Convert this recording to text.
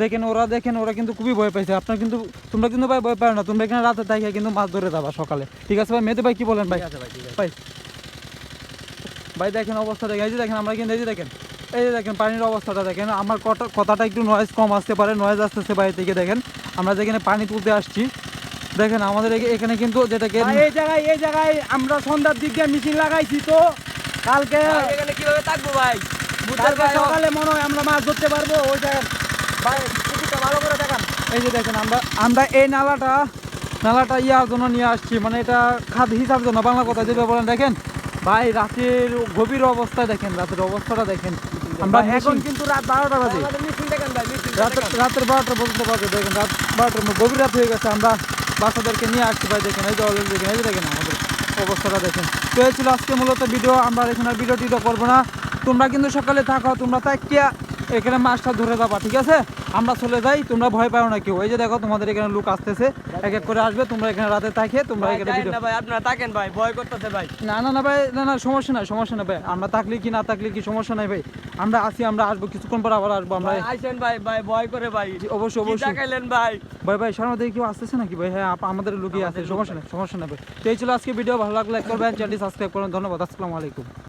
দেখেন ওরা কিন্তু খুবই ভয় পাইছে। আপনার কিন্তু তোমরা কিন্তু ভাই ভয় পাও না, তোমরা এখানে রাতে তাই কিন্তু মাছ ধরে যাবা সকালে, ঠিক আছে ভাই? মেয়েতে ভাই কি বলেন ভাই? ঠিক আছে ভাই, ঠিক আছে। ভাই ভাই দেখেন অবস্থা দেখেন, এই যে দেখেন আমরা কিন্তু এই যে দেখেন পানির অবস্থাটা দেখেন। আমার কথাটা একটু নয়েজ কম আসতে পারে, নয়েজ আসতেছে বাইরে থেকে। দেখেন আমরা যেখানে পানি তুলতে আসছি, দেখেন আমাদের এখানে কিন্তু যেটাকে ভাই, এই জায়গায় আমরা সন্ধ্যার দিক দিয়ে মেশিন লাগাইছি, তো কালকে এখানে কিভাবে থাকবো ভাই? কালকে সকালে মনে হয় আমরা মাছ ধরতে পারবো ওই জায়গায়। ভাই পুকুরটা ভালো করে দেখান। এই যে দেখেন আমরা এই নালাটা ইয়ার জন্য নিয়ে আসছি, মানে এটা খাদ হিসাব জন্য, বাংলা কথা যেভাবে বলেন। দেখেন ভাই রাতের গভীর অবস্থা দেখেন, রাতের অবস্থাটা দেখেন। আমরা এখন কিন্তু রাত 12টা বাজে। আমাদের মেশিন দেখেন ভাই, মেশিন রাতের 12টা পর্যন্ত বাজে, দেখেন রাত 12টার গভীর রাত হয়ে গেছে। আমরা বাচ্চাদেরকে নিয়ে আসছি ভাই, দেখেন এই যে অলরেডি দেখেন, এই যে দেখেন আমাদের অবস্থাটা দেখেন। তো এই ছিল আজকে মূলত ভিডিও, আমরা এখানে ভিডিও টিডিও করবো না। তোমরা কিন্তু সকালে থাকো, তোমরা তাকিয়া এখানে মাছটা ধরে যাবা, ঠিক আছে? আমরা চলে যাই, তোমরা ভয় পাও না কেউ। এই যে দেখো তোমাদের এখানে লোক আসতেছে, এক এক করে আসবে, তোমরা এখানে রাতে তাকিয়ে তোমরা এখানে ভিডিও। না ভাই, আপনারা থাকেন ভাই, ভয় করতেছে ভাই। না ভাই, না সমস্যা নাই ভাই, আমরা থাকলে কি না থাকলে কি সমস্যা নাই ভাই, আমরা আসি, আমরা আসবো কিছুক্ষণ পর আবার আসবো আমরা। ভাই আইছেন ভাই, ভাই ভয় করে ভাই। অবশ্যই কি দেখাইলেন ভাই? ভাই সামনে থেকে কেউ আসতেছে নাকি ভাই? হ্যাঁ আমাদের লুকিয়ে আছে, সমস্যা নেই ভাই। তো এই ছিল আজকে ভিডিও, ভালো লাগলে লাইক করবেন, চ্যানেলটি সাবস্ক্রাইব করবেন। ধন্যবাদ, আসসালামু আলাইকুম।